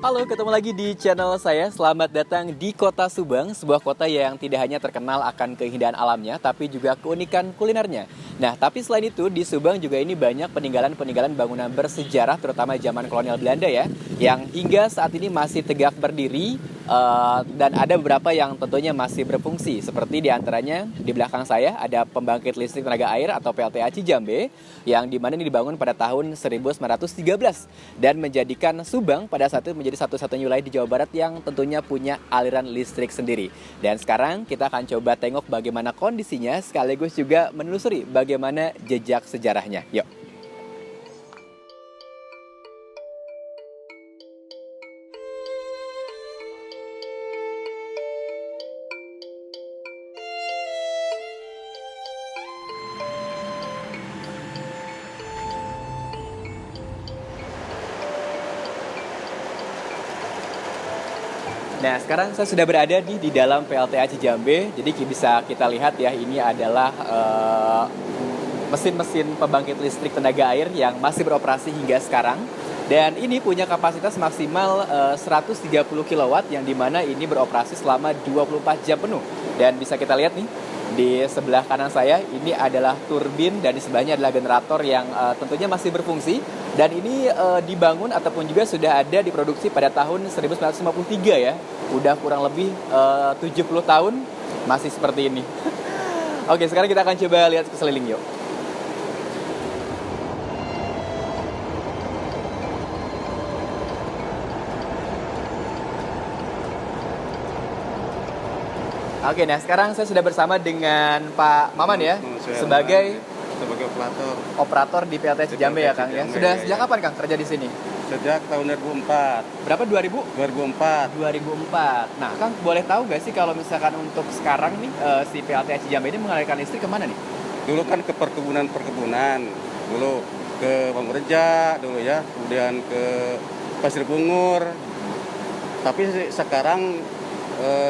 Halo, ketemu lagi di channel saya. Selamat datang di Kota Subang, sebuah kota yang tidak hanya terkenal akan keindahan alamnya, tapi juga keunikan kulinernya. Nah, tapi selain itu, di Subang juga ini banyak peninggalan-peninggalan bangunan bersejarah, terutama zaman kolonial Belanda ya, yang hingga saat ini masih tegak berdiri, dan ada beberapa yang tentunya masih berfungsi. Seperti diantaranya di belakang saya ada pembangkit listrik tenaga air atau PLTA Cijambe, yang dimana ini dibangun pada tahun 1913 dan menjadikan Subang pada saat itu menjadi satu-satunya wilayah di Jawa Barat yang tentunya punya aliran listrik sendiri. Dan sekarang kita akan coba tengok bagaimana kondisinya sekaligus juga menelusuri bagaimana jejak sejarahnya. Yuk. Nah, sekarang saya sudah berada di dalam PLTA Cijambe. Jadi bisa kita lihat ya, ini adalah mesin-mesin pembangkit listrik tenaga air yang masih beroperasi hingga sekarang. Dan ini punya kapasitas maksimal 130 kW yang dimana ini beroperasi selama 24 jam penuh. Dan bisa kita lihat nih, di sebelah kanan saya ini adalah turbin dan di sebelahnya adalah generator yang tentunya masih berfungsi. Dan ini dibangun ataupun juga sudah ada diproduksi pada tahun 1953 ya. Udah kurang lebih 70 tahun masih seperti ini. Oke, sekarang kita akan coba lihat ke seliling yuk. Oke, nah sekarang saya sudah bersama dengan Pak Maman ya, sebagai operator di PLTA Cijambe ya Kang ya. Sudah sejak kapan Kang kerja di sini? Sejak tahun 2004. Berapa 2000? 2004. 2004. Nah Kang, boleh tahu gak sih kalau misalkan untuk sekarang nih si PLTA Cijambe ini mengalirkan listrik kemana nih? Dulu kan ke perkebunan, dulu ke Pamreja dulu ya, kemudian ke Pasir Bungur. Tapi sekarang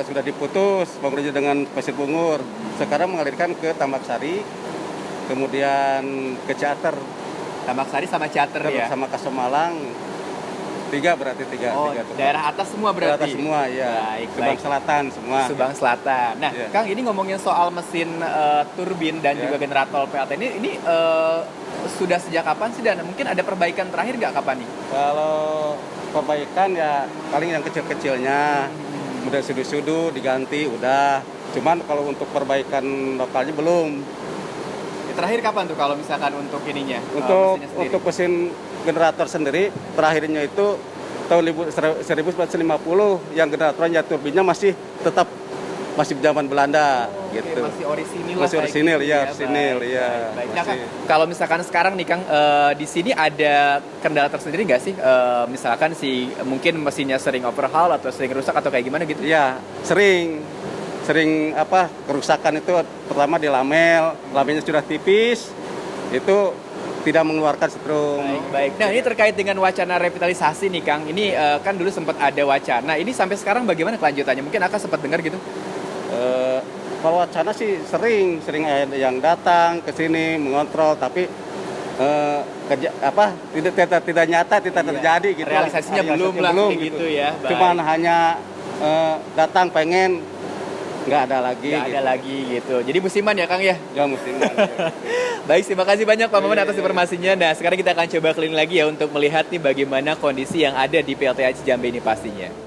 sudah diputus Pamreja dengan Pasir Bungur. Sekarang mengalirkan ke Tambak Sari, kemudian ke Ciater. Tambak Sari sama Ciater ya? Sama Kasemalang. Berarti tiga. Oh, daerah atas semua berarti? Daerah atas semua, ya. Subang Selatan semua. Subang Selatan. Nah, ya. Kang, ini ngomongin soal mesin turbin dan juga generator PLTA ini sudah sejak kapan sih? Dan mungkin ada perbaikan terakhir nggak kapan nih? Kalau perbaikan ya paling yang kecil-kecilnya. Udah sudu-sudu diganti, udah. Cuman kalau untuk perbaikan lokalnya belum. Terakhir kapan tuh kalau misalkan untuk ininya? Untuk mesin generator sendiri, terakhirnya itu tahun 1950 yang generatornya turbinnya masih tetap zaman Belanda gitu. Masih orisinil Masih orisinil gitu ya, orisinil ya. Baik. Nah, Kang, kalau misalkan sekarang nih Kang, di sini ada kendala tersendiri nggak sih? Misalkan mungkin mesinnya sering overhaul atau sering rusak atau kayak gimana gitu? Iya, sering kerusakan itu pertama di lamennya sudah tipis, itu tidak mengeluarkan setrum. Baik. Nah, ini terkait dengan wacana revitalisasi nih Kang. Ini kan dulu sempat ada wacana. Ini sampai sekarang bagaimana kelanjutannya? Mungkin Aka sempat dengar gitu? Kalau wacana sih sering ada yang datang ke sini mengontrol, tapi tidak nyata, tidak terjadi gitu. Realisasinya belum gitu ya. Cuman hanya datang pengen, nggak ada lagi gitu. Jadi musiman ya Kang ya? Ya musiman. Baik, terima kasih banyak Pak Maman atas informasinya. Nah, sekarang kita akan coba keliling lagi ya untuk melihat nih bagaimana kondisi yang ada di PLTA Cijambe ini pastinya.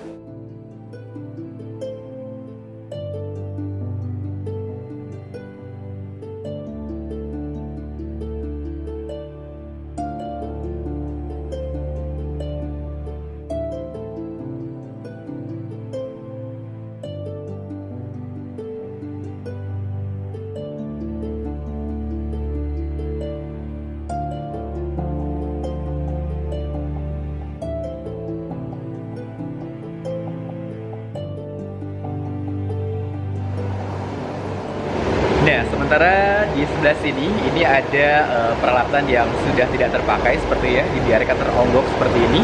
Nah, sementara di sebelah sini ini ada peralatan yang sudah tidak terpakai seperti ya, dibiarkan teronggok seperti ini.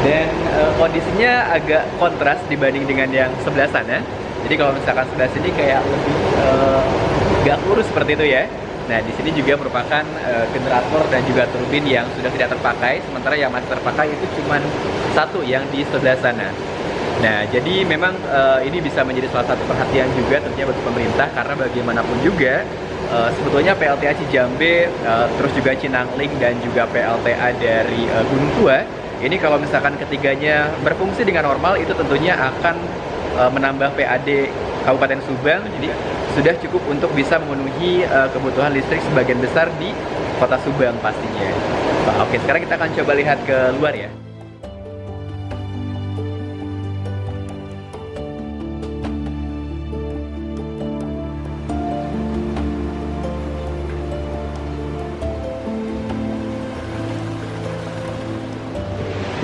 Dan kondisinya agak kontras dibanding dengan yang sebelah sana. Jadi kalau misalkan sebelah sini kayak lebih gak lurus seperti itu ya. Nah, di sini juga merupakan generator dan juga turbin yang sudah tidak terpakai. Sementara yang masih terpakai itu cuma satu yang di sebelah sana. Nah, jadi memang ini bisa menjadi salah satu perhatian juga tentunya bagi pemerintah, karena bagaimanapun juga sebetulnya PLTA Cijambe, terus juga Cinangling dan juga PLTA dari Gunung Tua, ini kalau misalkan ketiganya berfungsi dengan normal, itu tentunya akan menambah PAD Kabupaten Subang, jadi sudah cukup untuk bisa memenuhi kebutuhan listrik sebagian besar di Kota Subang pastinya. Oke, sekarang kita akan coba lihat ke luar ya.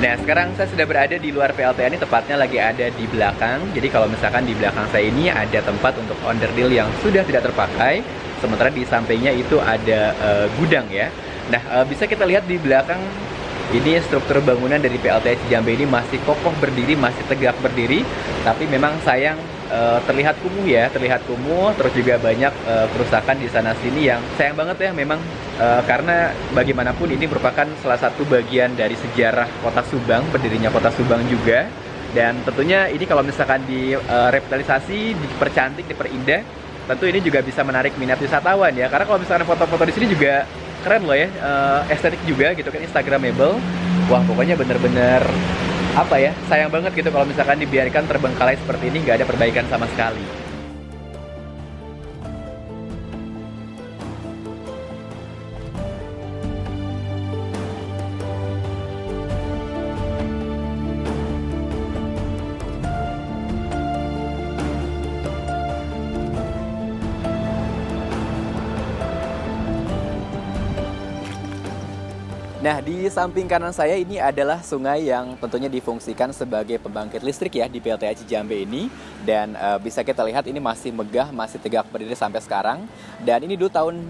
Nah, sekarang saya sudah berada di luar PLTA ini, tepatnya lagi ada di belakang. Jadi kalau misalkan di belakang saya ini ada tempat untuk onderdil yang sudah tidak terpakai, sementara di sampingnya itu ada gudang ya. Nah, bisa kita lihat di belakang ini struktur bangunan dari PLTA Cijambe ini masih kokoh berdiri, masih tegak berdiri, tapi memang sayang terlihat kumuh ya, terlihat kumuh, terus juga banyak kerusakan di sana sini yang sayang banget ya memang, karena bagaimanapun ini merupakan salah satu bagian dari sejarah Kota Subang, berdirinya Kota Subang juga. Dan tentunya ini kalau misalkan direvitalisasi, dipercantik, diperindah, tentu ini juga bisa menarik minat wisatawan ya, karena kalau misalkan foto-foto di sini juga keren loh ya, estetik juga gitu kan, instagramable. Wah, pokoknya bener-bener apa ya, sayang banget gitu kalau misalkan dibiarkan terbengkalai seperti ini, nggak ada perbaikan sama sekali. Nah, di samping kanan saya ini adalah sungai yang tentunya difungsikan sebagai pembangkit listrik ya di PLTA Cijambe ini. Dan bisa kita lihat ini masih megah, masih tegak berdiri sampai sekarang. Dan ini dulu tahun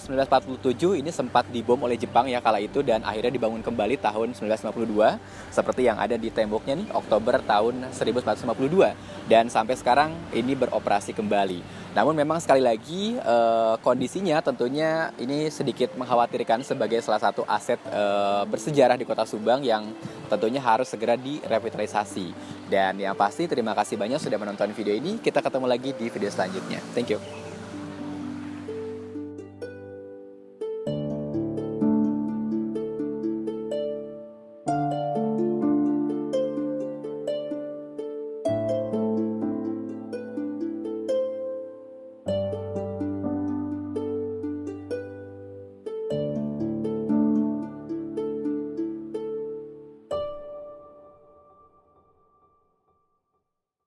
1947 ini sempat dibom oleh Jepang ya kala itu, dan akhirnya dibangun kembali tahun 1952. Seperti yang ada di temboknya nih, Oktober tahun 1952. Dan sampai sekarang ini beroperasi kembali. Namun memang sekali lagi kondisinya tentunya ini sedikit mengkhawatirkan sebagai salah satu aset bersejarah di Kota Subang yang tentunya harus segera direvitalisasi. Dan yang pasti terima kasih banyak sudah menonton video ini. Kita ketemu lagi di video selanjutnya. Thank you.